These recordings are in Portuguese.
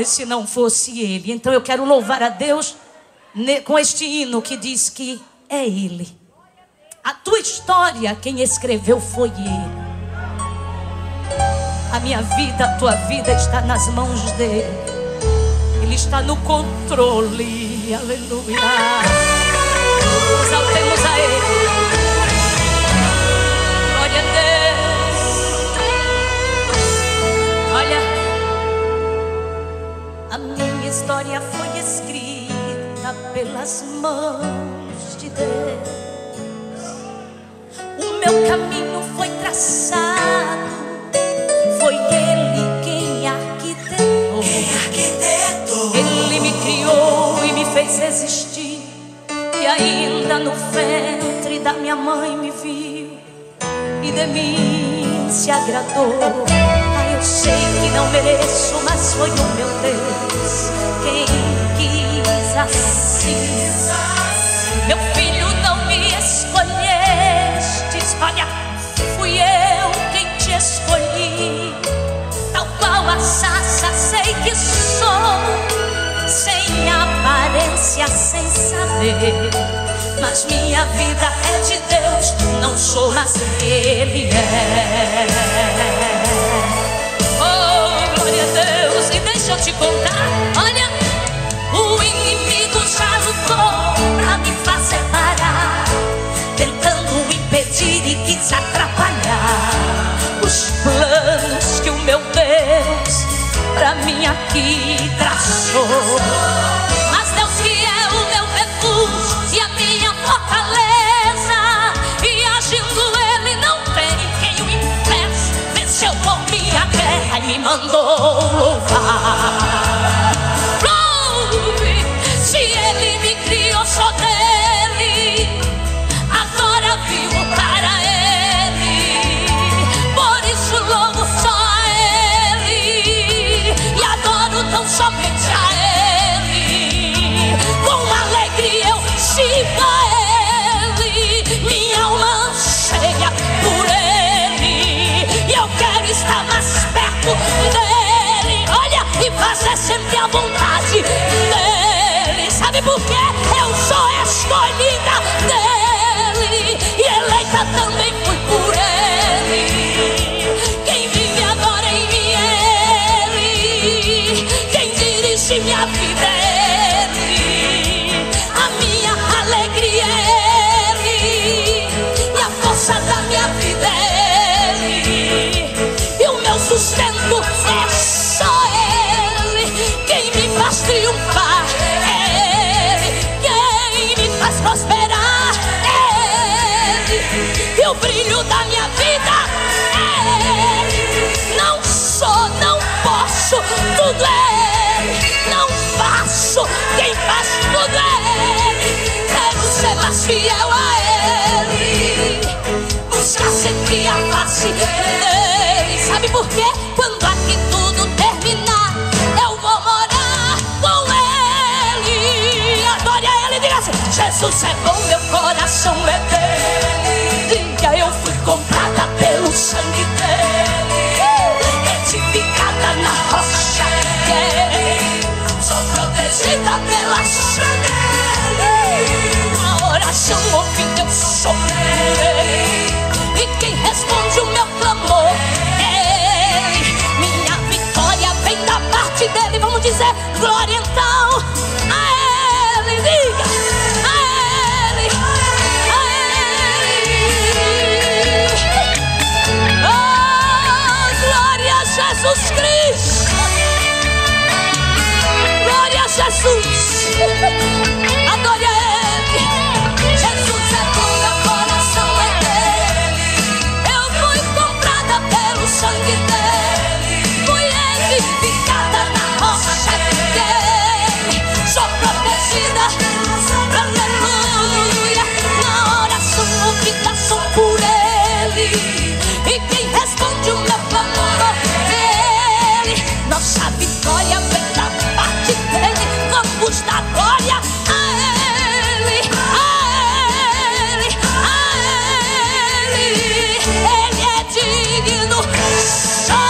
se não fosse Ele. Então eu quero louvar a Deus com este hino que diz que é Ele. A tua história, quem escreveu foi Ele. A minha vida, a tua vida está nas mãos dele. Ele está no controle. Aleluia. Exaltemos a Ele. Glória a Deus. Olha, a minha história foi escrita pelas mãos de Deus. O meu caminho foi traçado. Foi Ele quem arquitetou. Ele me criou e me fez existir. E ainda no ventre da minha mãe me viu e de mim se agradou. Ah, eu sei que não mereço, mas foi o meu Deus quem quis assim. Meu filho, não me escolhestes. Olha, fui eu quem te escolhi. Tal qual a sarça sei que sou, sem aparência, sem saber. Mas minha vida é de Deus, não sou, mas Ele é. Oh, glória a Deus. E deixa eu te contar, olha, o inimigo já lutou pra me fazer parar, tentando impedir e quis atrapalhar os planos que o meu Deus pra mim aqui traçou. Mas Deus que é o meu refúgio e a minha fortaleza, e agindo Ele não tem quem o impeça. Venceu por minha guerra e me mandou louvar. Louve, se Ele me criou, sou dele. Agora vivo para Ele, por isso louvo só a Ele e adoro tão somente a Ele. Com alegria eu sigo a Ele, minha alma anseia por Ele, e eu quero estar mais perto dEle. Olha, e fazer sempre a vontade dEle. Sabe por quê? Eu sou escolhida dEle e eleita também fui por Ele. Quem vive agora em mim é Ele, quem dirige minha vida é Ele, a minha alegria é Ele, e a força da minha vida é Ele, e o meu sustento é só Ele. Quem me faz triunfar é Ele, quem me faz prosperar é Ele, e o brilho da minha vida é Ele. Não sou, não posso, tudo é Ele. Não faço, quem faz tudo é Ele. Quero ser mais fiel a Ele, buscar sempre a face dEle. Sabe por quê? Quando aqui tudo terminar, eu vou morar com Ele. Adore a Ele, diga assim: Jesus é bom, meu coração é dEle. Diga: eu fui comprada pelo sangue dEle, edificada na rocha dEle, sou protegida pela sangue dEle. A oração ouvida eu sou dEle, e quem responde o meu clamor é Ele. Minha vitória vem da parte dEle. Vamos dizer glória então a Ele. Diga: a Ele, a Ele. Oh, glória a Jesus Cristo. Glória a Jesus. Adore a Ele. Jesus é bom, meu coração é dEle. Eu fui comprada pelo sangue dEle, fui edificada na rocha dEle, sou protegida, aleluia. Na oração ouvida sou por Ele, e quem responde o meu clamor é Ele. Nossa vitória vem da parte dEle. Vamos dar glória a Ele, a Ele, a Ele. Ele é digno, só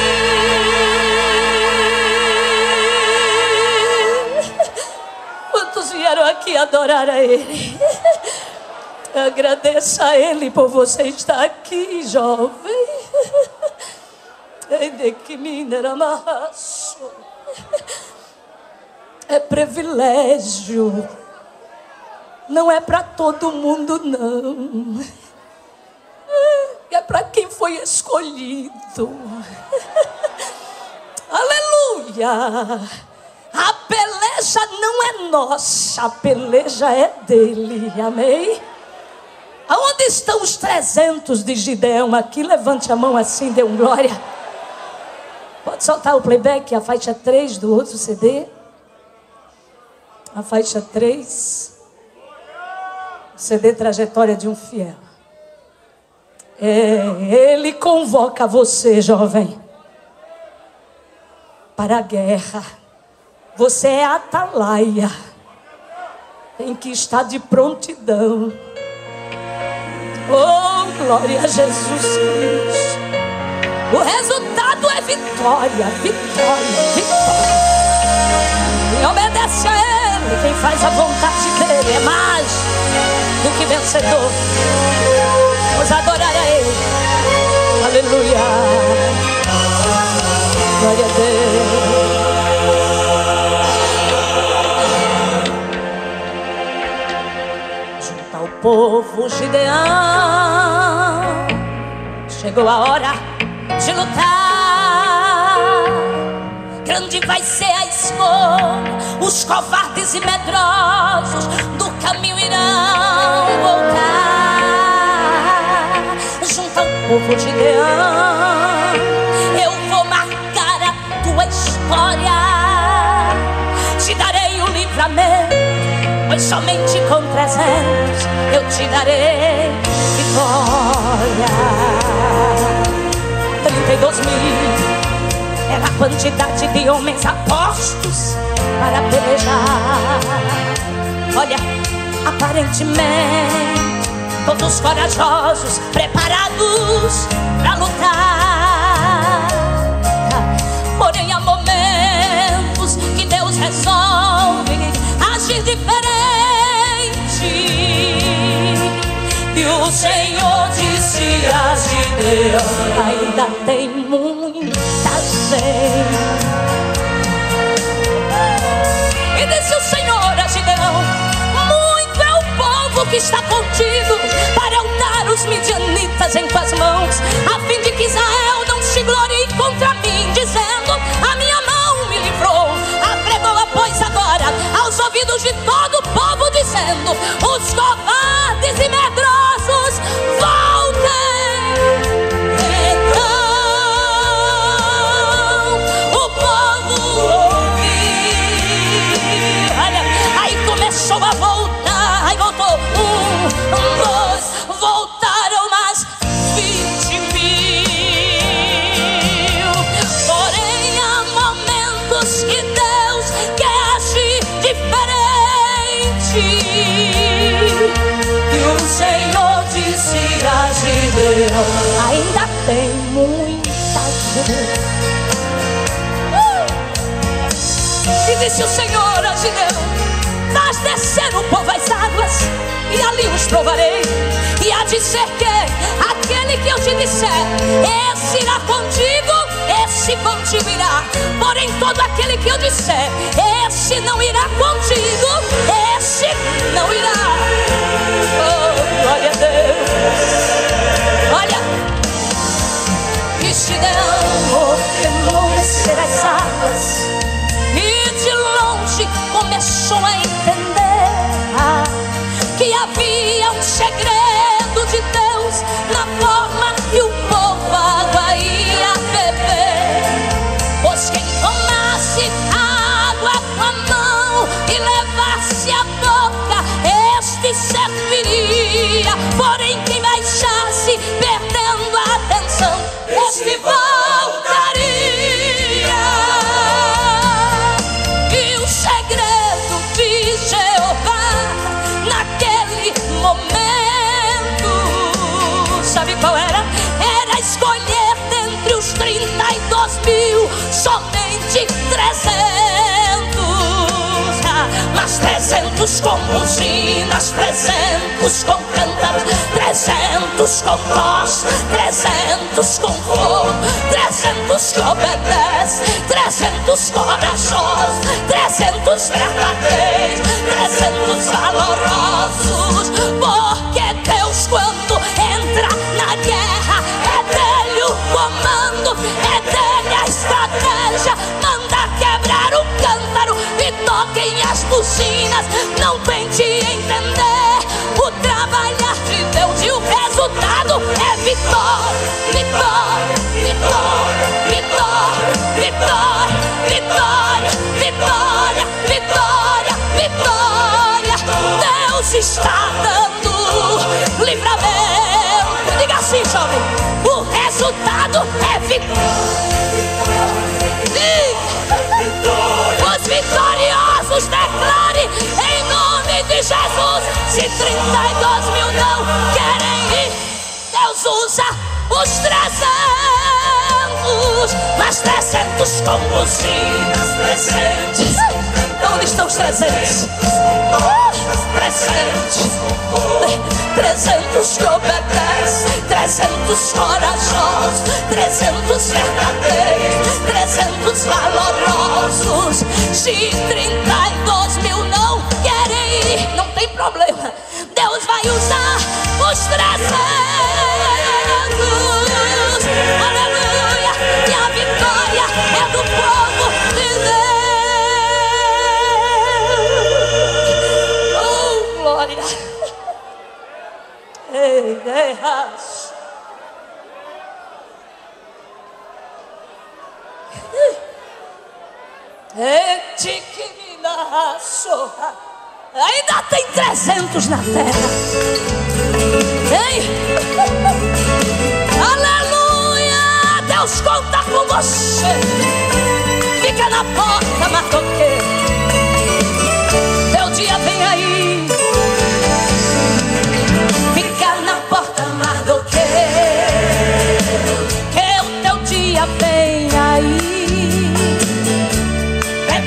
Ele. aqui adorar a Ele. Agradeça a Ele por você estar aqui, jovem. É privilégio. Não é para todo mundo, não. É para quem foi escolhido. Aleluia. A peleja não é nossa, a peleja é dele. Amém? Aonde estão os 300 de Gideão aqui? Levante a mão assim, dê um glória. Pode soltar o playback, a faixa 3 do outro CD. A faixa 3. CD Trajetória de um Fiel. Ele convoca você, jovem, para a guerra. Você é a atalaia. Tem que estar de prontidão. Oh, glória a Jesus Cristo. O resultado é vitória, vitória, vitória. Quem obedece a Ele, quem faz a vontade dEle, é mais do que vencedor. Vamos adorar a Ele. Aleluia. Glória a Deus. Junto ao povo Gideão, chegou a hora de lutar. Grande vai ser a escolha. Os covardes e medrosos do caminho irão voltar. Junto ao povo de Deus, eu vou marcar a tua história. Te darei o livramento, pois somente com 300 eu te darei vitória. 32.000 era a quantidade de homens apostos para pelejar. Olha, aparentemente todos corajosos, preparados para lutar. Porém há momentos que Deus resolve agir diferente. E o Senhor disse a Gideão: ainda tem muita gente. E disse o Senhor a Gideão: muito é o povo que está contigo para eu dar os midianitas em tuas mãos, a fim de que Israel não se glorie contra mim, dizendo: a minha mão me livrou. Apregoa, pois, agora aos ouvidos de todo o povo, dizendo: os covardes e medrosos voltem. Então o povo ouviu. Olha, aí começou a voltar. Aí voltou 1, 2, voltaram mais 20.000. Porém há momentos que Deus quer agir diferente. E o Senhor disse a Gideão: ainda tem muita gente. E disse o Senhor a Gideão: faz descer o povo às águas, e ali os provarei. E há de ser que aquele que eu te disser, esse irá contigo, esse contigo irá. Porém todo aquele que eu disser, esse não irá contigo, esse não irá. Oh, glória a Deus. Olha, e Gideão ordenou descer as águas, e de longe começou a entender que havia um segredo de Deus na forma que o povo água ia beber. Pois quem tomasse água com a mão e levasse a boca, este serviria. Porém quem baixasse perdendo a atenção, este voltaria. E o segredo de Jeová naquele momento, sabe qual era? Era escolher dentre os 32.000 somente 300. Mas 300 300 com buzinas, 300 com cântaros, 300 com voz, 300 com fogo, 300 que obedecem, 300 corajosos, 300 verdadeiros, 300 valorosos. Porque Deus, quando entra na guerra, é dele o comando, é dele a estratégia. Manda quebrar o cântaro e toquem as buzinas. Não tente entender o trabalhar de Deus, e o resultado é vitória, vitória, vitória, vitória, vitória, vitória, vitória, vitória, vitória. Deus está dando livramento. Diga assim, jovem: o resultado é vitória. Os vitoriosos declarem em nome de Jesus. Se 32 mil não querem ir, Deus usa os 300, mas 300 com buzinas, 300. Onde estão os 300? 300 que obedecem, 300 corajosos, 300 verdadeiros, 300 valorosos. Se 32 mil não querem ir, não tem problema, Deus vai usar os 300. Aleluia! E a vitória é do povo de Deus. Oh, glória! Ei, deixa. Ainda tem 300 na terra. Ei. Aleluia! Deus conta com você. Fica na porta, mardoqueiro. Teu dia vem aí. Fica na porta, mardoqueiro, que o teu dia vem aí.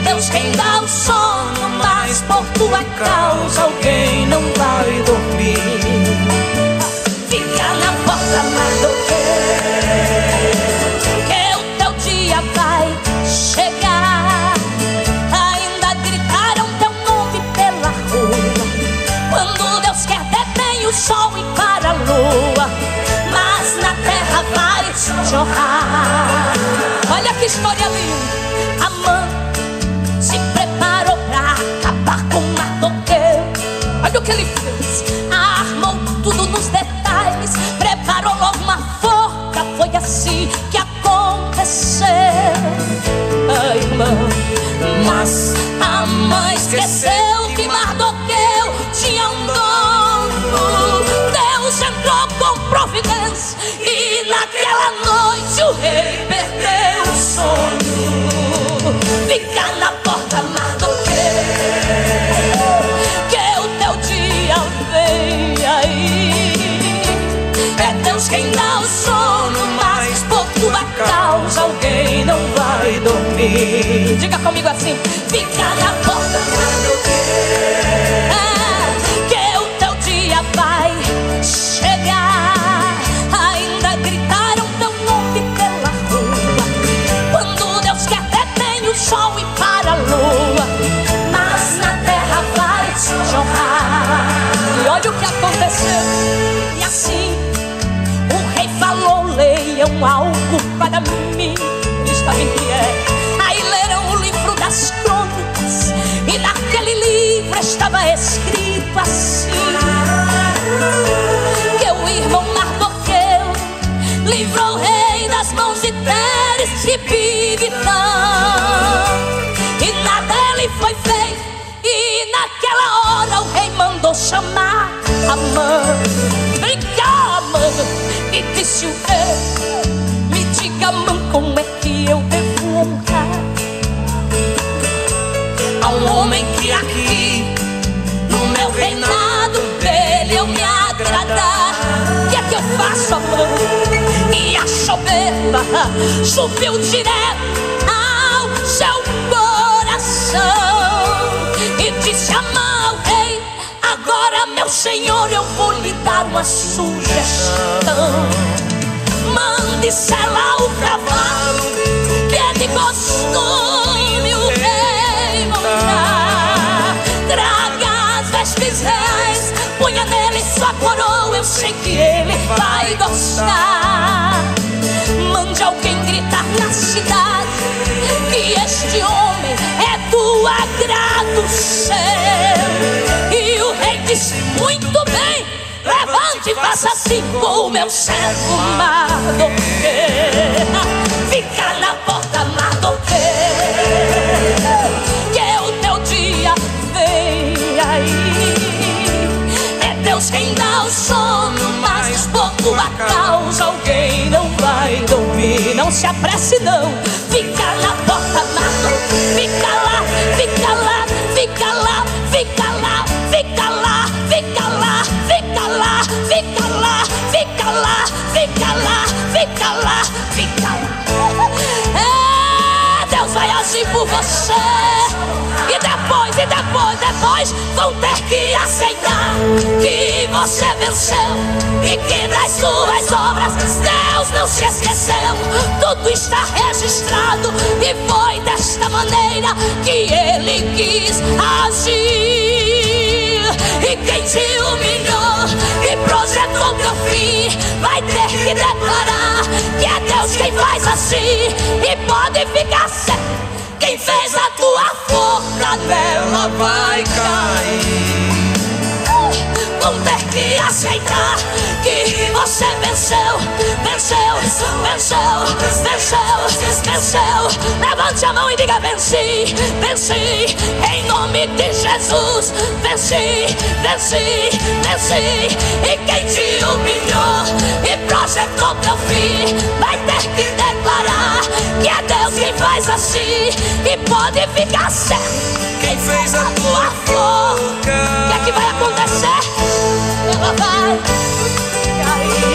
Deus quem dá o sono, mas por tua causa alguém não vai dormir. Fica na porta, mardoqueiro, que o teu dia vai chegar. Ainda gritaram teu nome pela rua, quando Deus quer detém o sol e para a lua, mas na terra vai jorrar. Olha que história linda. Amã se preparou pra acabar com Mardoqueu. Olha o que ele fez. Armou tudo nos detalhes, preparou logo uma forca. Foi assim que aconteceu. Ai, irmão. Mas a mãe esqueceu que Mardoqueu tinha um dono. Deus entrou com providência e naquela noite o rei perdeu o sono. Fica na porta, Mardoqueu, que o teu dia vem aí. É Deus quem dá o sono, mas por tua causa alguém não vai dormir. Diga comigo assim: fica na porta, Mardoqueu, que o teu dia vai chegar. Ainda gritaram teu nome pela rua, quando Deus quer detém o sol e para a lua, mas na terra vai jorrar. E olha o que aconteceu. E assim o rei falou: leiam algo para mim. Ele estava em pé. Aí leram o livro das crônicas, e naquele livro estava escrito assim: que o irmão Mardoqueu livrou o rei das mãos de Teres e Bigtã, e nada lhe foi feito. E naquela hora o rei mandou chamar Amã. Vem cá, Amã, e disse o rei: me diga, Amã, como é que eu devo honrar a um homem que aqui no meu reinado dele eu me agradar? O que é que eu faço, Amã? E a soberba subiu direto ao seu coração e disse: Amã, o rei dar uma sugestão. Mande selar o cavalo, que é de costume o rei montar. Traga as vestes reais, ponha nele sua coroa, eu sei que ele vai gostar. Mande alguém gritar na cidade que este homem é do agrado seu. E o rei disse: muito bem, levante e faça assim com o meu servo Mardoqueu. Fica na porta, Mardoqueu, que o teu dia vem aí. É Deus quem dá o sono, mas por tua causa alguém não vai dormir. Não se apresse não, fica na porta, Mardoqueu. Fica lá, fica lá, fica lá, fica lá, fica lá, fica lá, fica lá, fica lá, fica lá, fica lá, fica lá, fica lá. É, Deus vai agir por você. E depois vão ter que aceitar que você venceu e que das suas obras Deus não se esqueceu. Tudo está registrado e foi desta maneira que Ele quis agir. E quem te humilhou e projetou teu fim vai ter que declarar que é Deus quem faz assim. E pode ficar certo, quem fez a tua forca dela vai cair. Vão ter que aceitar que você venceu, venceu, venceu, venceu, venceu. Levante a mão e diga: venci, venci, em nome de Jesus. Venci, venci, venci. E quem te humilhou e projetou teu fim vai ter que declarar que é Deus quem faz assim. E pode ficar certo, quem fez a tua forca, o que é que vai acontecer? Ela vai cair,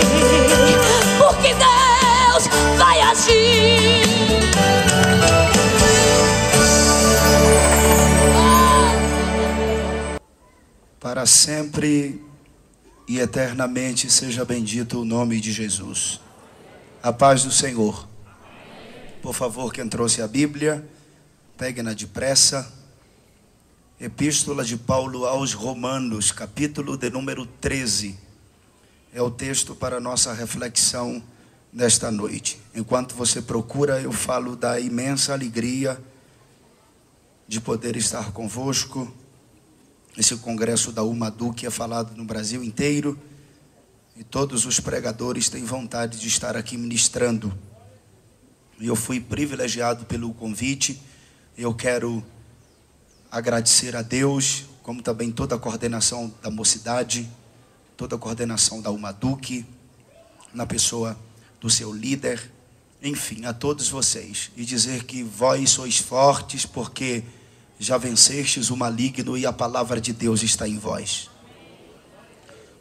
porque Deus vai agir. Para sempre e eternamente seja bendito o nome de Jesus. A paz do Senhor. Por favor, quem trouxe a Bíblia, pegue-na depressa. Epístola de Paulo aos Romanos, capítulo de número 13. É o texto para a nossa reflexão nesta noite. Enquanto você procura, eu falo da imensa alegria de poder estar convosco. Esse congresso da UMADUC é falado no Brasil inteiro e todos os pregadores têm vontade de estar aqui ministrando. E eu fui privilegiado pelo convite. Eu quero agradecer a Deus, como também toda a coordenação da mocidade, toda a coordenação da UMADUC, na pessoa do seu líder, enfim, a todos vocês. E dizer que vós sois fortes, porque já vencestes o maligno e a palavra de Deus está em vós.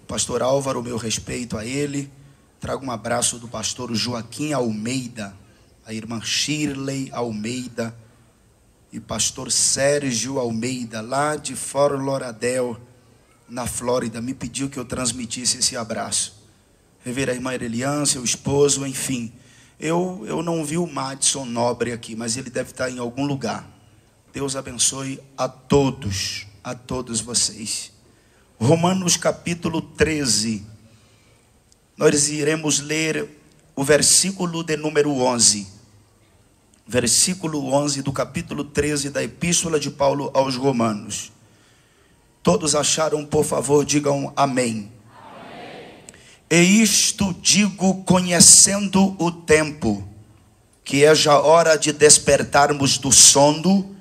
O pastor Álvaro, meu respeito a ele. Trago um abraço do pastor Joaquim Almeida, a irmã Shirley Almeida e pastor Sérgio Almeida, lá de Fort Lauderdale, na Flórida, me pediu que eu transmitisse esse abraço. Rever a irmã Erelian, seu esposo, enfim. Eu não vi o Madison Nobre aqui, mas ele deve estar em algum lugar. Deus abençoe a todos vocês. Romanos capítulo 13. Nós iremos ler o versículo de número 11. Versículo 11 do capítulo 13 da Epístola de Paulo aos Romanos. Todos acharam? Por favor, digam amém. Amém. E isto digo, conhecendo o tempo, que é já hora de despertarmos do sono,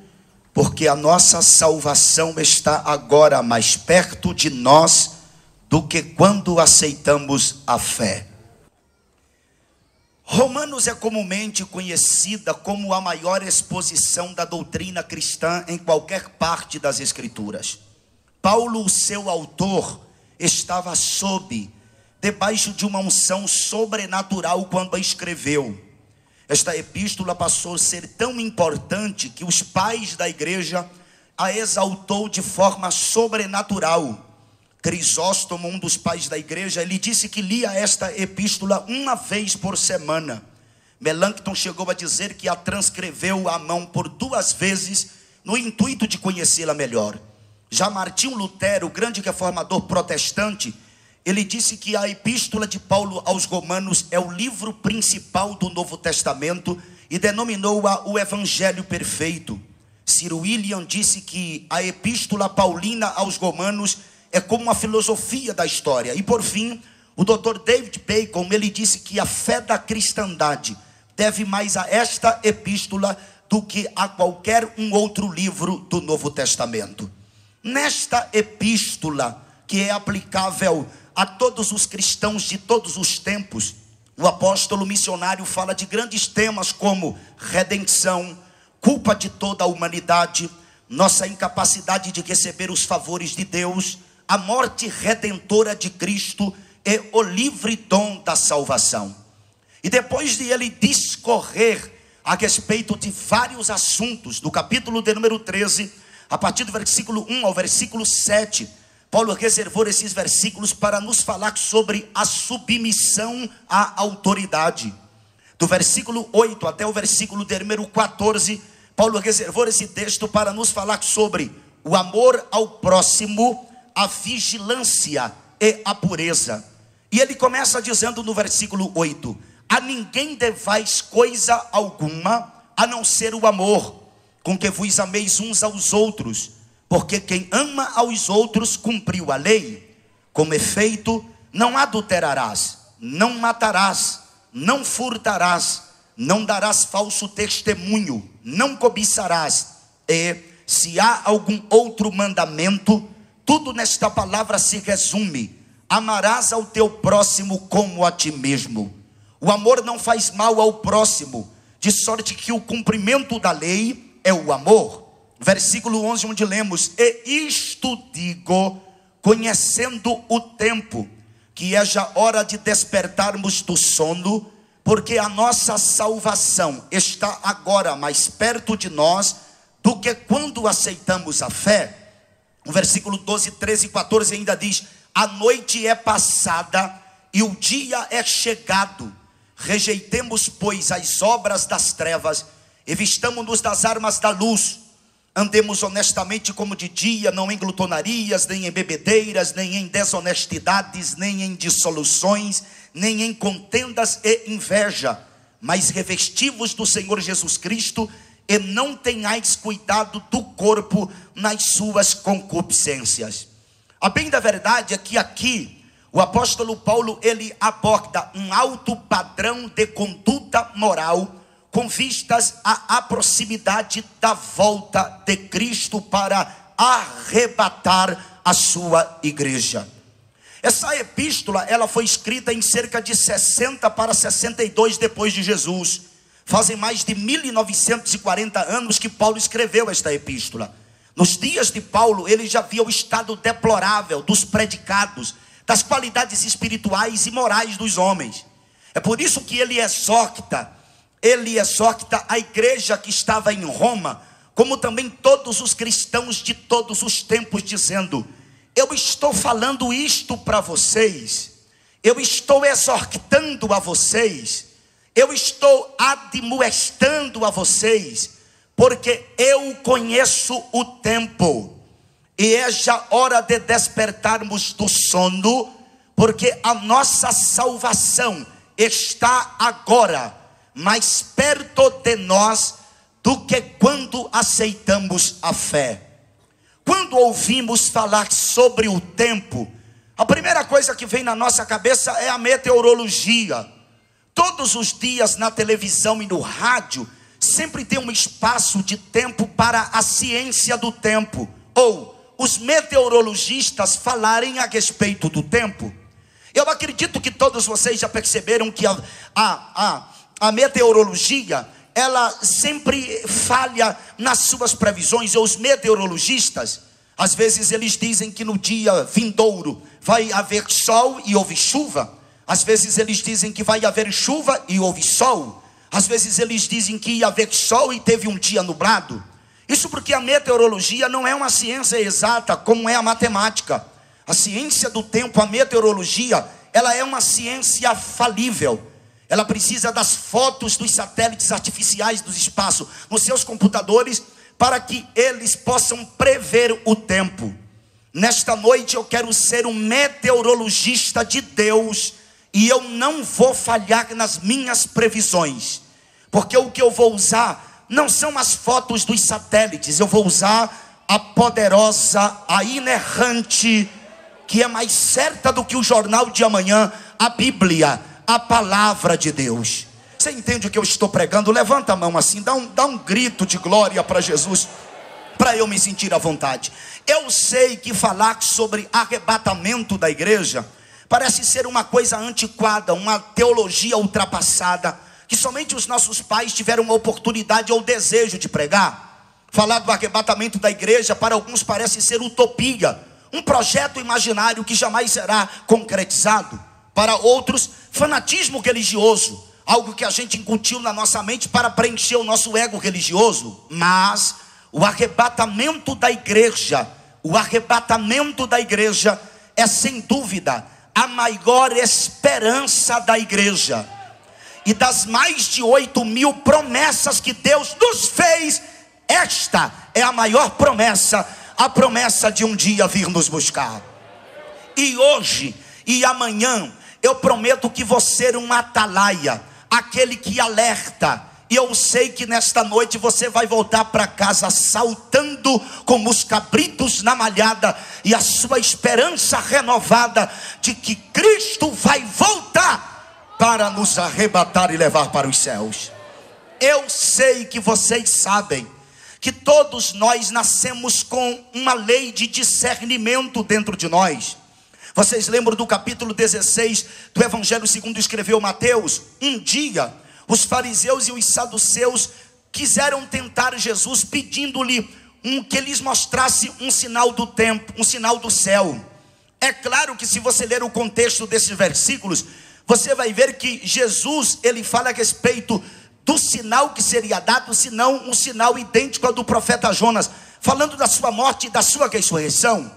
porque a nossa salvação está agora mais perto de nós do que quando aceitamos a fé. Romanos é comumente conhecida como a maior exposição da doutrina cristã em qualquer parte das Escrituras. Paulo, o seu autor, estava debaixo de uma unção sobrenatural quando a escreveu. Esta epístola passou a ser tão importante que os pais da igreja a exaltou de forma sobrenatural. Crisóstomo, um dos pais da igreja, ele disse que lia esta epístola uma vez por semana. Melanchthon chegou a dizer que a transcreveu à mão por 2 vezes, no intuito de conhecê-la melhor. Já Martinho Lutero, o grande reformador protestante, ele disse que a epístola de Paulo aos Romanos é o livro principal do Novo Testamento e denominou-a o Evangelho Perfeito. Sir William disse que a epístola paulina aos Romanos é como uma filosofia da história. E por fim, o Dr. David Bacon, ele disse que a fé da cristandade deve mais a esta epístola do que a qualquer um outro livro do Novo Testamento. Nesta epístola, que é aplicável a todos os cristãos de todos os tempos, o apóstolo missionário fala de grandes temas como redenção, culpa de toda a humanidade, nossa incapacidade de receber os favores de Deus, a morte redentora de Cristo e o livre dom da salvação. E depois de ele discorrer a respeito de vários assuntos, do capítulo de número 13, a partir do versículo 1 ao versículo 7, Paulo reservou esses versículos para nos falar sobre a submissão à autoridade. Do versículo 8 até o versículo de número 14, Paulo reservou esse texto para nos falar sobre o amor ao próximo, a vigilância e a pureza. E ele começa dizendo no versículo 8: a ninguém devais coisa alguma, a não ser o amor, com que vos ameis uns aos outros, porque quem ama aos outros cumpriu a lei. Com efeito, não adulterarás, não matarás, não furtarás, não darás falso testemunho, não cobiçarás. E se há algum outro mandamento, tudo nesta palavra se resume: amarás ao teu próximo como a ti mesmo. O amor não faz mal ao próximo, de sorte que o cumprimento da lei é o amor. Versículo 11, onde lemos: e isto digo, conhecendo o tempo, que é já hora de despertarmos do sono, porque a nossa salvação está agora mais perto de nós do que quando aceitamos a fé. O versículo 12, 13 e 14 ainda diz: a noite é passada e o dia é chegado. Rejeitemos, pois, as obras das trevas e vistamo-nos das armas da luz. Andemos honestamente como de dia, não em glutonarias, nem em bebedeiras, nem em desonestidades, nem em dissoluções, nem em contendas e inveja, mas revesti-vos do Senhor Jesus Cristo, e não tenhais cuidado do corpo nas suas concupiscências. A bem da verdade é que aqui o apóstolo Paulo, ele aborda um alto padrão de conduta moral com vistas à proximidade da volta de Cristo para arrebatar a sua igreja. Essa epístola, ela foi escrita em cerca de 60 para 62 depois de Jesus. Fazem mais de 1940 anos que Paulo escreveu esta epístola. Nos dias de Paulo, ele já via o estado deplorável dos predicados, das qualidades espirituais e morais dos homens. É por isso que ele exorta a igreja que estava em Roma, como também todos os cristãos de todos os tempos, dizendo: eu estou falando isto para vocês, eu estou exortando a vocês, eu estou admoestando a vocês, porque eu conheço o tempo, e é já hora de despertarmos do sono, porque a nossa salvação está agora mais perto de nós do que quando aceitamos a fé. Quando ouvimos falar sobre o tempo, a primeira coisa que vem na nossa cabeça é a meteorologia. Todos os dias na televisão e no rádio sempre tem um espaço de tempo para a ciência do tempo, ou os meteorologistas falarem a respeito do tempo. Eu acredito que todos vocês já perceberam que a meteorologia, ela sempre falha nas suas previsões. E os meteorologistas, às vezes eles dizem que no dia vindouro vai haver sol e houve chuva. Às vezes eles dizem que vai haver chuva e houve sol. Às vezes eles dizem que ia haver sol e teve um dia nublado. Isso porque a meteorologia não é uma ciência exata como é a matemática. A ciência do tempo, a meteorologia, ela é uma ciência falível. Ela precisa das fotos dos satélites artificiais do espaço nos seus computadores para que eles possam prever o tempo. Nesta noite eu quero ser um meteorologista de Deus e eu não vou falhar nas minhas previsões, porque o que eu vou usar não são as fotos dos satélites, eu vou usar a poderosa, a inerrante, que é mais certa do que o jornal de amanhã, a Bíblia, a palavra de Deus. Você entende o que eu estou pregando? Levanta a mão assim, dá um grito de glória para Jesus, para eu me sentir à vontade. Eu sei que falar sobre arrebatamento da igreja parece ser uma coisa antiquada, uma teologia ultrapassada, que somente os nossos pais tiveram a oportunidade ou desejo de pregar. Falar do arrebatamento da igreja para alguns parece ser utopia, um projeto imaginário que jamais será concretizado. Para outros, fanatismo religioso, algo que a gente incutiu na nossa mente para preencher o nosso ego religioso. Mas o arrebatamento da igreja é sem dúvida a maior esperança da igreja. E das mais de 8.000 promessas que Deus nos fez, esta é a maior promessa, a promessa de um dia vir nos buscar. E hoje e amanhã eu prometo que vou ser um atalaia, aquele que alerta. E eu sei que nesta noite você vai voltar para casa saltando como os cabritos na malhada, e a sua esperança renovada de que Cristo vai voltar para nos arrebatar e levar para os céus. Eu sei que vocês sabem que todos nós nascemos com uma lei de discernimento dentro de nós. Vocês lembram do capítulo 16 do Evangelho segundo escreveu Mateus? Um dia os fariseus e os saduceus quiseram tentar Jesus, pedindo-lhe que eles mostrasse um sinal do tempo, um sinal do céu. É claro que se você ler o contexto desses versículos, você vai ver que Jesus, ele fala a respeito do sinal que seria dado, senão um sinal idêntico ao do profeta Jonas, falando da sua morte e da sua ressurreição.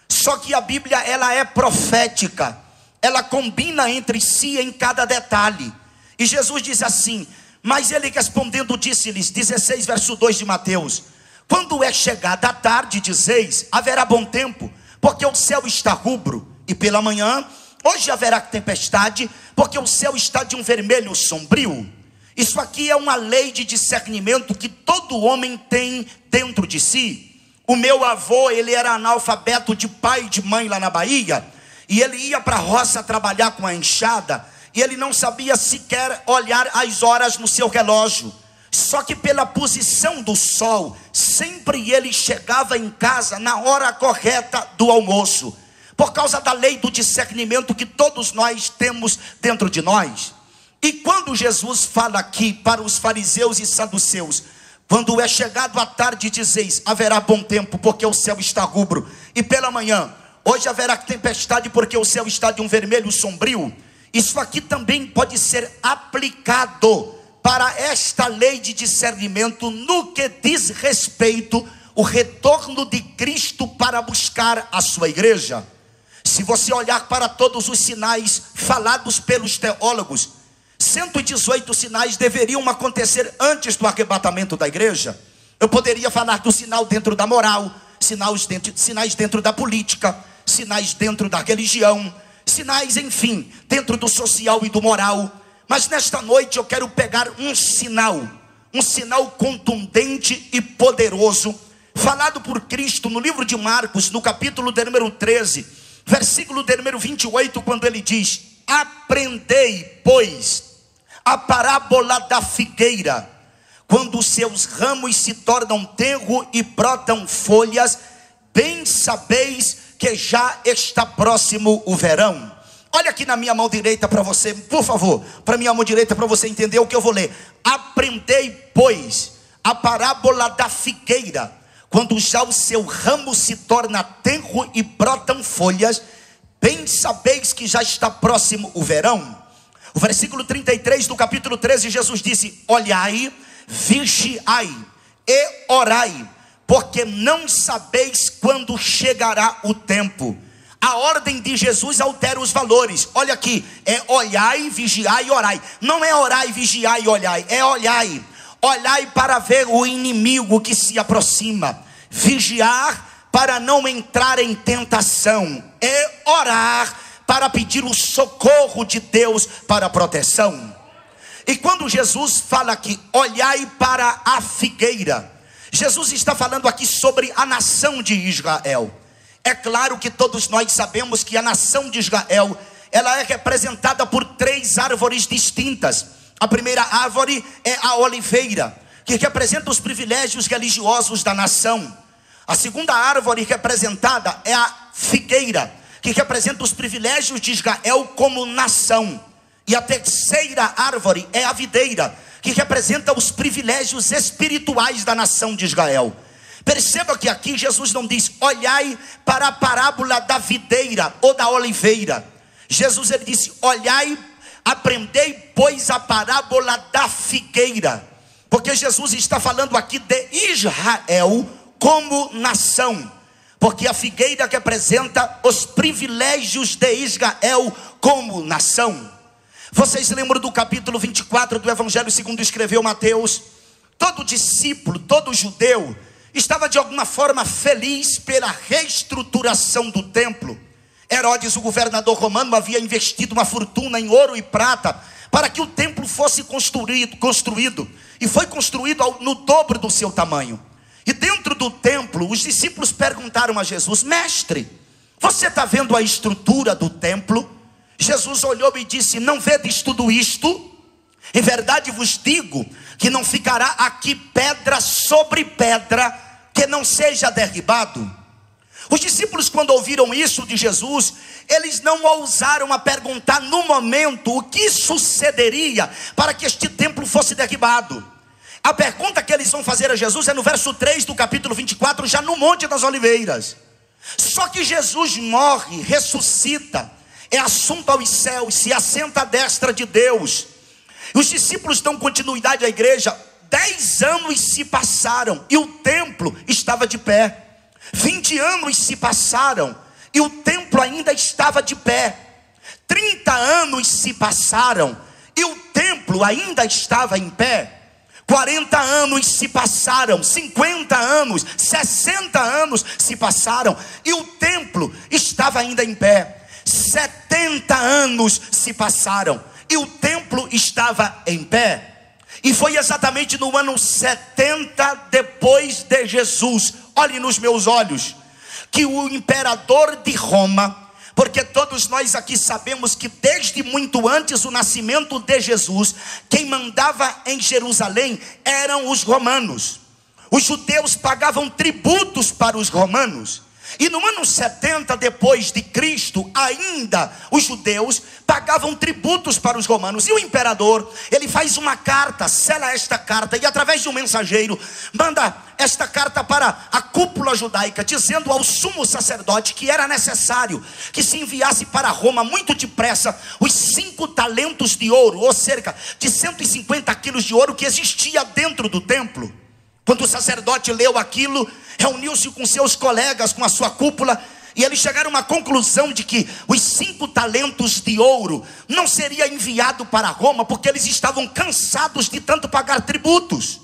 Só que a Bíblia, ela é profética, ela combina entre si em cada detalhe. E Jesus diz assim: mas ele respondendo disse-lhes, 16 verso 2 de Mateus: quando é chegada a tarde, dizeis, haverá bom tempo, porque o céu está rubro, e pela manhã, hoje haverá tempestade, porque o céu está de um vermelho sombrio. Isso aqui é uma lei de discernimento que todo homem tem dentro de si. O meu avô, ele era analfabeto de pai e de mãe lá na Bahia, e ele ia para a roça trabalhar com a enxada, e ele não sabia sequer olhar as horas no seu relógio. Só que pela posição do sol, sempre ele chegava em casa na hora correta do almoço, por causa da lei do discernimento que todos nós temos dentro de nós. E quando Jesus fala aqui para os fariseus e saduceus: quando é chegado a tarde, dizeis, haverá bom tempo, porque o céu está rubro, e pela manhã, hoje haverá tempestade, porque o céu está de um vermelho sombrio. Isso aqui também pode ser aplicado para esta lei de discernimento no que diz respeito ao retorno de Cristo para buscar a sua igreja. Se você olhar para todos os sinais falados pelos teólogos, 118 sinais deveriam acontecer antes do arrebatamento da igreja. Eu poderia falar do sinal dentro da moral, sinais dentro da política, sinais dentro da religião, sinais, enfim, dentro do social e do moral. Mas nesta noite eu quero pegar um sinal contundente e poderoso, falado por Cristo no livro de Marcos, no capítulo de número 13, versículo de número 28, quando ele diz: aprendei, pois, a parábola da figueira, quando os seus ramos se tornam tenro e brotam folhas, bem sabeis que já está próximo o verão. Olha aqui na minha mão direita para você, por favor, para minha mão direita, para você entender o que eu vou ler. Aprendei, pois, a parábola da figueira, quando já o seu ramo se torna tenro e brotam folhas, bem sabeis que já está próximo o verão. O versículo 33 do capítulo 13, Jesus disse: olhai, vigiai e orai, porque não sabeis quando chegará o tempo. a ordem de Jesus altera os valores. Olha aqui, é olhai, vigiai e orai. Não é orai, vigiai e olhai, é olhai. Olhai para ver o inimigo que se aproxima. Vigiar para não entrar em tentação. É orar para pedir o socorro de Deus para a proteção. E quando Jesus fala aqui, olhai para a figueira, Jesus está falando aqui sobre a nação de Israel. É claro que todos nós sabemos que a nação de Israel, ela é representada por 3 árvores distintas. A primeira árvore é a oliveira, que representa os privilégios religiosos da nação. A segunda árvore representada é a figueira, que representa os privilégios de Israel como nação. E a terceira árvore é a videira, que representa os privilégios espirituais da nação de Israel. Perceba que aqui Jesus não diz, olhai para a parábola da videira ou da oliveira. Jesus ele disse, olhai, aprendei pois a parábola da figueira. Porque Jesus está falando aqui de Israel como nação. Porque a figueira representa os privilégios de Israel como nação. Vocês lembram do capítulo 24 do Evangelho segundo escreveu Mateus? Todo discípulo, todo judeu estava de alguma forma feliz pela reestruturação do templo. Herodes, o governador romano, havia investido uma fortuna em ouro e prata para que o templo fosse construído. E foi construído no dobro do seu tamanho. E dentro do templo, os discípulos perguntaram a Jesus, mestre, você está vendo a estrutura do templo? Jesus olhou e disse, não vedes tudo isto? Em verdade vos digo que não ficará aqui pedra sobre pedra que não seja derribado. Os discípulos, quando ouviram isso de Jesus, eles não ousaram a perguntar no momento o que sucederia para que este templo fosse derribado. A pergunta que eles vão fazer a Jesus é no verso 3 do capítulo 24, já no Monte das Oliveiras. Só que Jesus morre, ressuscita, é assunto aos céus, se assenta à destra de Deus. Os discípulos dão continuidade à igreja. 10 anos se passaram e o templo estava de pé. 20 anos se passaram e o templo ainda estava de pé. 30 anos se passaram e o templo ainda estava em pé. 40 anos se passaram, 50 anos, 60 anos se passaram e o templo estava ainda em pé. 70 anos se passaram e o templo estava em pé. E foi exatamente no ano 70 depois de Jesus, olhe nos meus olhos, que o imperador de Roma, porque todos nós aqui sabemos que desde muito antes do nascimento de Jesus, quem mandava em Jerusalém eram os romanos. Os judeus pagavam tributos para os romanos. E no ano 70 depois de Cristo, ainda os judeus pagavam tributos para os romanos. E o imperador, ele faz uma carta, sela esta carta, e através de um mensageiro, manda esta carta para a cúpula judaica, dizendo ao sumo sacerdote que era necessário que se enviasse para Roma muito depressa os 5 talentos de ouro, ou cerca de 150 quilos de ouro que existia dentro do templo. Quando o sacerdote leu aquilo, reuniu-se com seus colegas, com a sua cúpula, e eles chegaram a uma conclusão de que os 5 talentos de ouro não seria enviado para Roma, porque eles estavam cansados de tanto pagar tributos.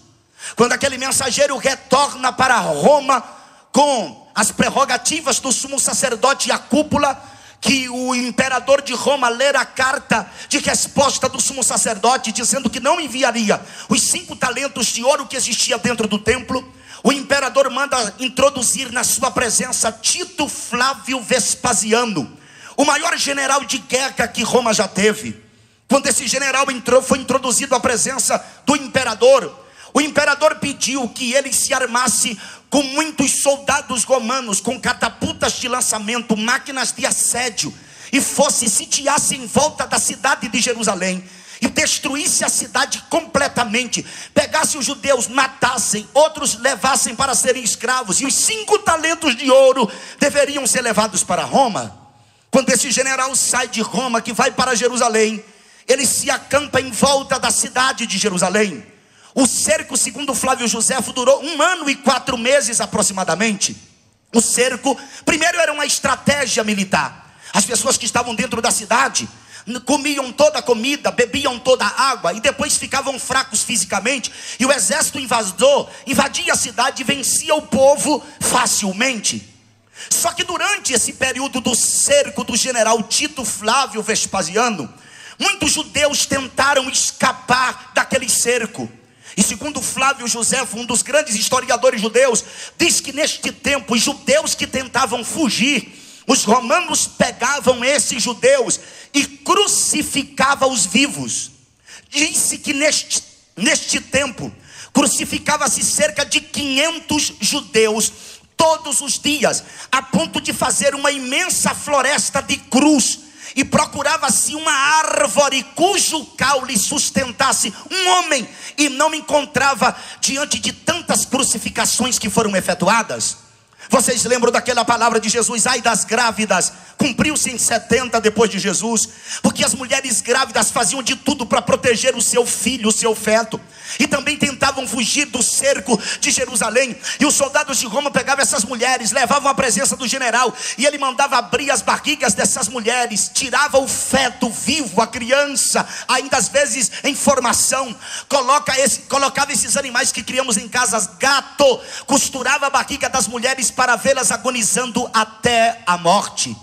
Quando aquele mensageiro retorna para Roma com as prerrogativas do sumo sacerdote e a cúpula, que o imperador de Roma ler a carta de resposta do sumo sacerdote, dizendo que não enviaria os 5 talentos de ouro que existia dentro do templo, o imperador manda introduzir na sua presença Tito Flávio Vespasiano, o maior general de guerra que Roma já teve. Quando esse general entrou, foi introduzido à presença do imperador. O imperador pediu que ele se armasse com muitos soldados romanos, com catapultas de lançamento, máquinas de assédio, e sitiasse em volta da cidade de Jerusalém, e destruísse a cidade completamente, pegasse os judeus, matassem, outros levassem para serem escravos, e os 5 talentos de ouro deveriam ser levados para Roma. Quando esse general sai de Roma, que vai para Jerusalém, ele se acampa em volta da cidade de Jerusalém. O cerco, segundo Flávio Joséfo, durou 1 ano e 4 meses aproximadamente. O cerco, primeiro, era uma estratégia militar. As pessoas que estavam dentro da cidade comiam toda a comida, bebiam toda a água e depois ficavam fracos fisicamente, e o exército invasor invadia a cidade e vencia o povo facilmente. Só que durante esse período do cerco do general Tito Flávio Vespasiano, muitos judeus tentaram escapar daquele cerco. E segundo Flávio Joséfo, um dos grandes historiadores judeus, diz que neste tempo os judeus que tentavam fugir, os romanos pegavam esses judeus e crucificavam os vivos. Disse que neste tempo crucificava-se cerca de 500 judeus todos os dias, a ponto de fazer uma imensa floresta de cruz. E procurava-se uma árvore cujo caule sustentasse um homem, e não encontrava diante de tantas crucificações que foram efetuadas. Vocês lembram daquela palavra de Jesus: ai das grávidas, cumpriu-se em 70 depois de Jesus, porque as mulheres grávidas faziam de tudo para proteger o seu filho, o seu feto, e também tentavam fugir do cerco de Jerusalém. E os soldados de Roma pegavam essas mulheres, levavam à presença do general, e ele mandava abrir as barrigas dessas mulheres, tirava o feto vivo, a criança, ainda às vezes em formação, colocava esses animais que criamos em casas, gato, costurava a barriga das mulheres para vê-las agonizando até a morte.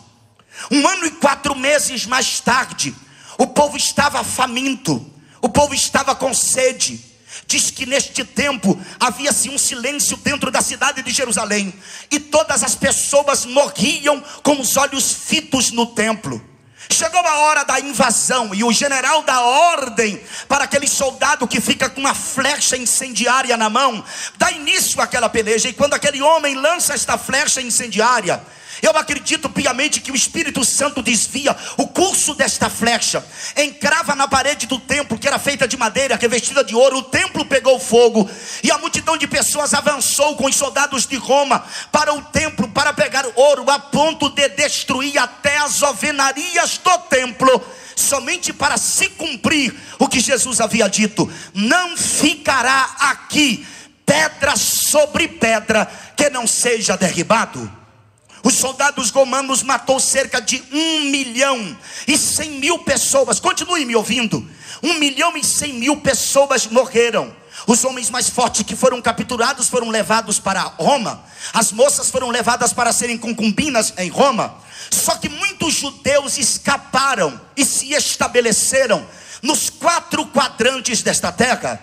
1 ano e 4 meses mais tarde, o povo estava faminto, o povo estava com sede. Diz que neste tempo havia-se um silêncio dentro da cidade de Jerusalém, e todas as pessoas morriam com os olhos fitos no templo. Chegou a hora da invasão, e o general dá ordem para aquele soldado que fica com uma flecha incendiária na mão, dá início àquela peleja. E quando aquele homem lança esta flecha incendiária, eu acredito piamente que o Espírito Santo desvia o curso desta flecha, encrava na parede do templo, que era feita de madeira, revestida de ouro. O templo pegou fogo, e a multidão de pessoas avançou com os soldados de Roma para o templo, para pegar ouro, a ponto de destruir até as alvenarias do templo, somente para se cumprir o que Jesus havia dito: não ficará aqui pedra sobre pedra que não seja derribado. Os soldados romanos matou cerca de 1.100.000 pessoas. Continue me ouvindo. 1.100.000 pessoas morreram. Os homens mais fortes que foram capturados foram levados para Roma. As moças foram levadas para serem concubinas em Roma. Só que muitos judeus escaparam e se estabeleceram nos 4 quadrantes desta terra.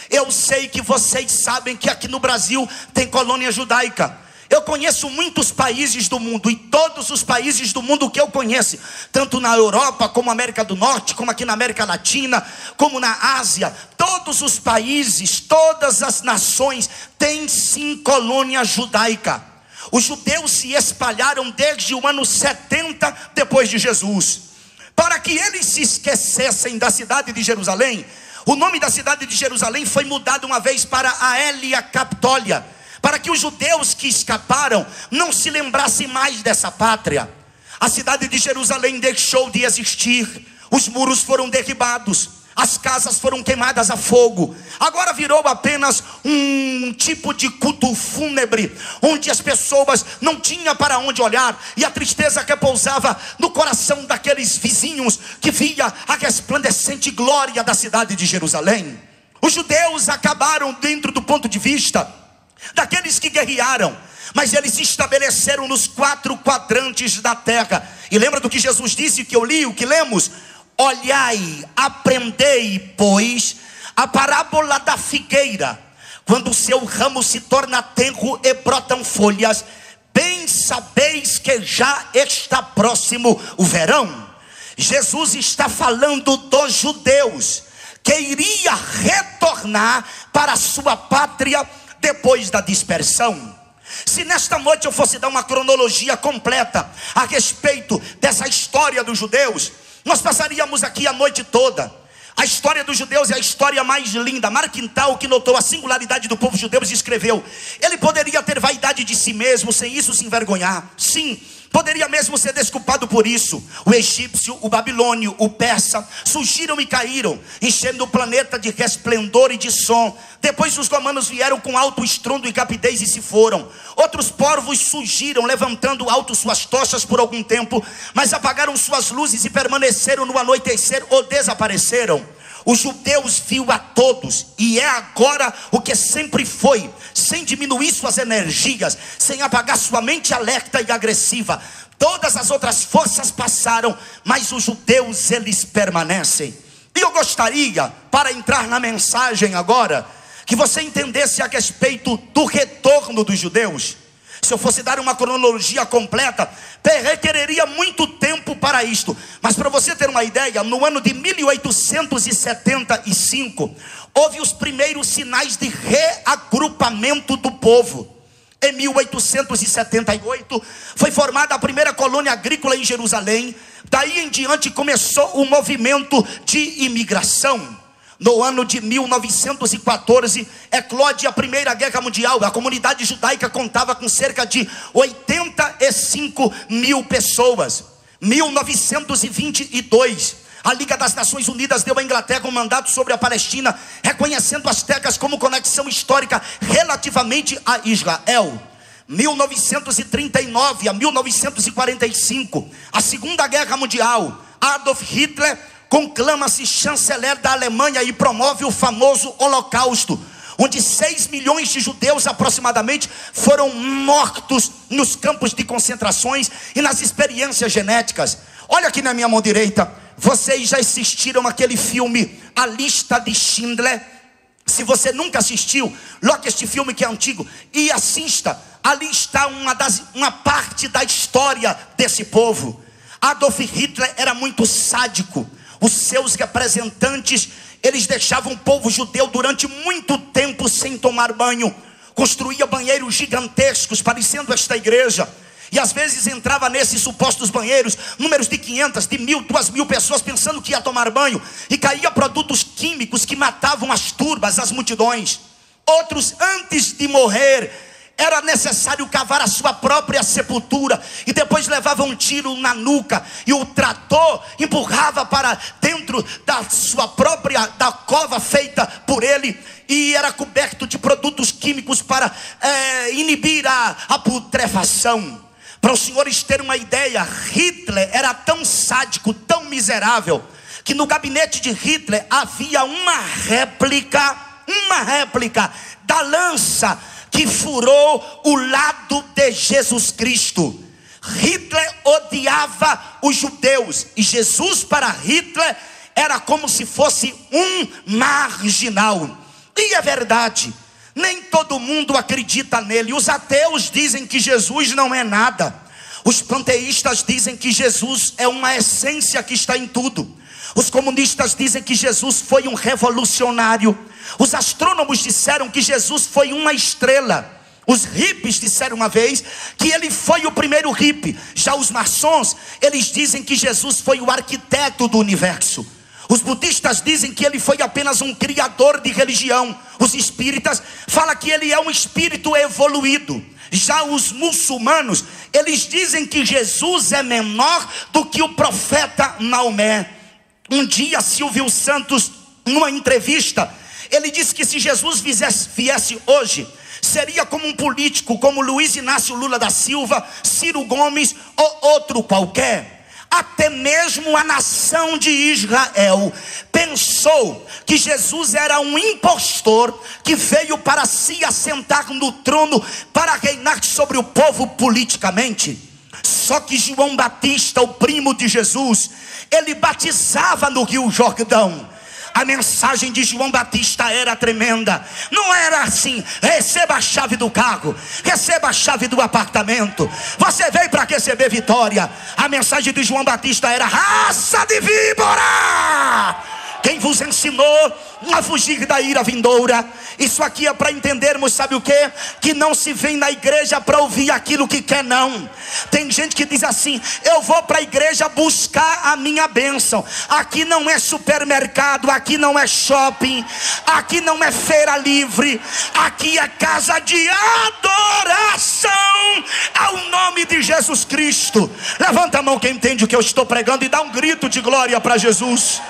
Eu sei que vocês sabem que aqui no Brasil tem colônia judaica. Eu conheço muitos países do mundo, e todos os países do mundo que eu conheço, tanto na Europa, como na América do Norte, como aqui na América Latina, como na Ásia, todos os países, todas as nações têm sim colônia judaica. Os judeus se espalharam desde o ano 70 depois de Jesus. Para que eles se esquecessem da cidade de Jerusalém, o nome da cidade de Jerusalém foi mudado uma vez para Aelia Capitolia, para que os judeus que escaparam não se lembrassem mais dessa pátria. A cidade de Jerusalém deixou de existir, os muros foram derribados, as casas foram queimadas a fogo. Agora virou apenas um tipo de culto fúnebre, onde as pessoas não tinham para onde olhar, e a tristeza que pousava no coração daqueles vizinhos que via a resplandecente glória da cidade de Jerusalém. Os judeus acabaram dentro do ponto de vista daqueles que guerrearam, mas eles se estabeleceram nos 4 quadrantes da terra. E lembra do que Jesus disse, que eu li, o que lemos? Olhai, aprendei, pois, a parábola da figueira. Quando o seu ramo se torna tenro e brotam folhas, bem sabeis que já está próximo o verão. Jesus está falando dos judeus que iria retornar para a sua pátria depois da dispersão. Se nesta noite eu fosse dar uma cronologia completa a respeito dessa história dos judeus, nós passaríamos aqui a noite toda. A história dos judeus é a história mais linda. Marquintal, que notou a singularidade do povo judeu, escreveu: ele poderia ter vaidade de si mesmo, sem isso se envergonhar. Sim, Poderia mesmo ser desculpado por isso. O egípcio, o babilônio, o persa surgiram e caíram, enchendo o planeta de resplendor e de som. Depois os romanos vieram com alto estrondo e rapidez e se foram. Outros povos surgiram, levantando alto suas tochas por algum tempo, mas apagaram suas luzes e permaneceram no anoitecer ou desapareceram. Os judeus viu a todos, e é agora o que sempre foi, sem diminuir suas energias, sem apagar sua mente alerta e agressiva. Todas as outras forças passaram, mas os judeus, eles permanecem. E eu gostaria, para entrar na mensagem agora, que você entendesse a respeito do retorno dos judeus. Se eu fosse dar uma cronologia completa, requereria muito tempo para isto. Mas para você ter uma ideia, no ano de 1875, houve os primeiros sinais de reagrupamento do povo. Em 1878, foi formada a primeira colônia agrícola em Jerusalém. Daí em diante começou o movimento de imigração. No ano de 1914, eclode a Primeira Guerra Mundial. A comunidade judaica contava com cerca de 85 mil pessoas. 1922, a Liga das Nações Unidas deu à Inglaterra um mandato sobre a Palestina, reconhecendo as terras como conexão histórica relativamente a Israel. 1939 a 1945, a Segunda Guerra Mundial. Adolf Hitler conclama-se chanceler da Alemanha e promove o famoso Holocausto, onde 6 milhões de judeus aproximadamente foram mortos nos campos de concentrações e nas experiências genéticas. Olha aqui na minha mão direita, vocês já assistiram aquele filme A Lista de Schindler? Se você nunca assistiu, loque este filme que é antigo e assista. Ali está uma parte da história desse povo. Adolf Hitler era muito sádico. Os seus representantes, eles deixavam o povo judeu durante muito tempo sem tomar banho. Construía banheiros gigantescos, parecendo esta igreja. E às vezes entrava nesses supostos banheiros números de 500, de 1000, 2000 pessoas pensando que ia tomar banho. E caía produtos químicos que matavam as turbas, as multidões. Outros, antes de morrer, era necessário cavar a sua própria sepultura, e depois levava um tiro na nuca, e o trator empurrava para dentro da sua própria, da cova feita por ele, e era coberto de produtos químicos para inibir a putrefação. Para os senhores terem uma ideia, Hitler era tão sádico, tão miserável, que no gabinete de Hitler havia uma réplica da lança que furou o lado de Jesus Cristo. Hitler odiava os judeus, e Jesus para Hitler era como se fosse um marginal. E é verdade, nem todo mundo acredita nele. Os ateus dizem que Jesus não é nada. Os panteístas dizem que Jesus é uma essência que está em tudo. Os comunistas dizem que Jesus foi um revolucionário. Os astrônomos disseram que Jesus foi uma estrela. Os hippies disseram uma vez que ele foi o primeiro hippie. Já os maçons, eles dizem que Jesus foi o arquiteto do universo. Os budistas dizem que ele foi apenas um criador de religião. Os espíritas falam que ele é um espírito evoluído. Já os muçulmanos, eles dizem que Jesus é menor do que o profeta Maomé. Um dia Silvio Santos, numa entrevista, ele disse que se Jesus viesse hoje, seria como um político, como Luiz Inácio Lula da Silva, Ciro Gomes ou outro qualquer. Até mesmo a nação de Israel pensou que Jesus era um impostor que veio para se assentar no trono para reinar sobre o povo politicamente. Só que João Batista, o primo de Jesus, ele batizava no Rio Jordão. A mensagem de João Batista era tremenda. Não era assim: receba a chave do carro, receba a chave do apartamento, você veio para receber vitória. A mensagem de João Batista era: raça de víbora, quem vos ensinou a fugir da ira vindoura? Isso aqui é para entendermos, sabe o que? Que não se vem na igreja para ouvir aquilo que quer, não. Tem gente que diz assim: eu vou para a igreja buscar a minha bênção. Aqui não é supermercado, aqui não é shopping, aqui não é feira livre, aqui é casa de adoração ao nome de Jesus. Jesus Cristo. Levanta a mão quem entende o que eu estou pregando e dá um grito de glória para Jesus.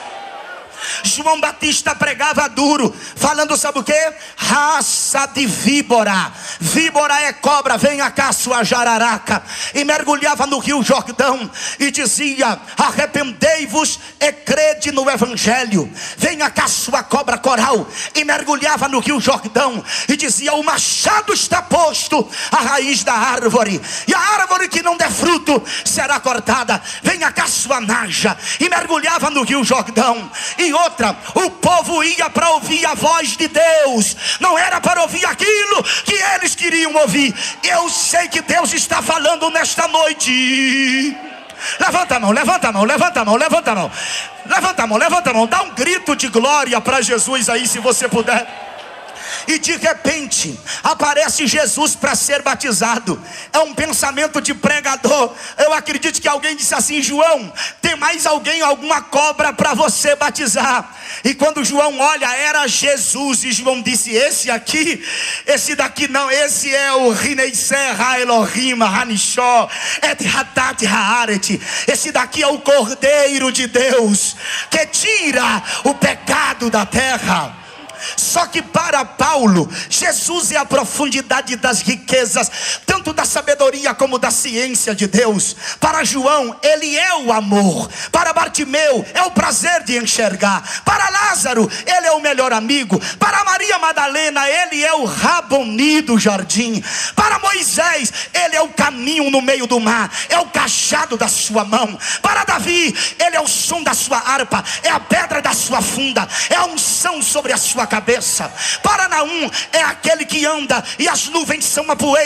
João Batista pregava duro, falando sabe o que? Raça de víbora. Víbora é cobra, venha cá sua jararaca. E mergulhava no rio Jordão e dizia: arrependei-vos e crede no evangelho. Venha cá sua cobra coral. E mergulhava no rio Jordão e dizia: o machado está posto à raiz da árvore, e a árvore que não der fruto será cortada. Venha cá sua naja. E mergulhava no rio Jordão. E outra, o povo ia para ouvir a voz de Deus, não era para ouvir aquilo que eles queriam ouvir. Eu sei que Deus está falando nesta noite. Levanta a mão, levanta a mão, levanta a mão, levanta a mão, levanta a mão, levanta a mão, dá um grito de glória para Jesus aí, se você puder. E de repente aparece Jesus para ser batizado. É um pensamento de pregador. Eu acredito que alguém disse assim: João, tem mais alguém, alguma cobra para você batizar? E quando João olha, era Jesus. E João disse: esse aqui, esse daqui não, esse é o Rineisser Ha-Elohim Hanishó Et Hatat Haaret. Esse daqui é o Cordeiro de Deus, que tira o pecado da terra. Só que para Paulo, Jesus é a profundidade das riquezas, tanto da sabedoria como da ciência de Deus. Para João, ele é o amor. Para Bartimeu, é o prazer de enxergar. Para Lázaro, ele é o melhor amigo. Para Maria Madalena, ele é o Raboni do jardim. Para Moisés, ele é o caminho no meio do mar, é o cajado da sua mão. Para Davi, ele é o som da sua harpa, é a pedra da sua funda, é a unção sobre a sua cabeça. Para Naum, é aquele que anda e as nuvens são a poeira.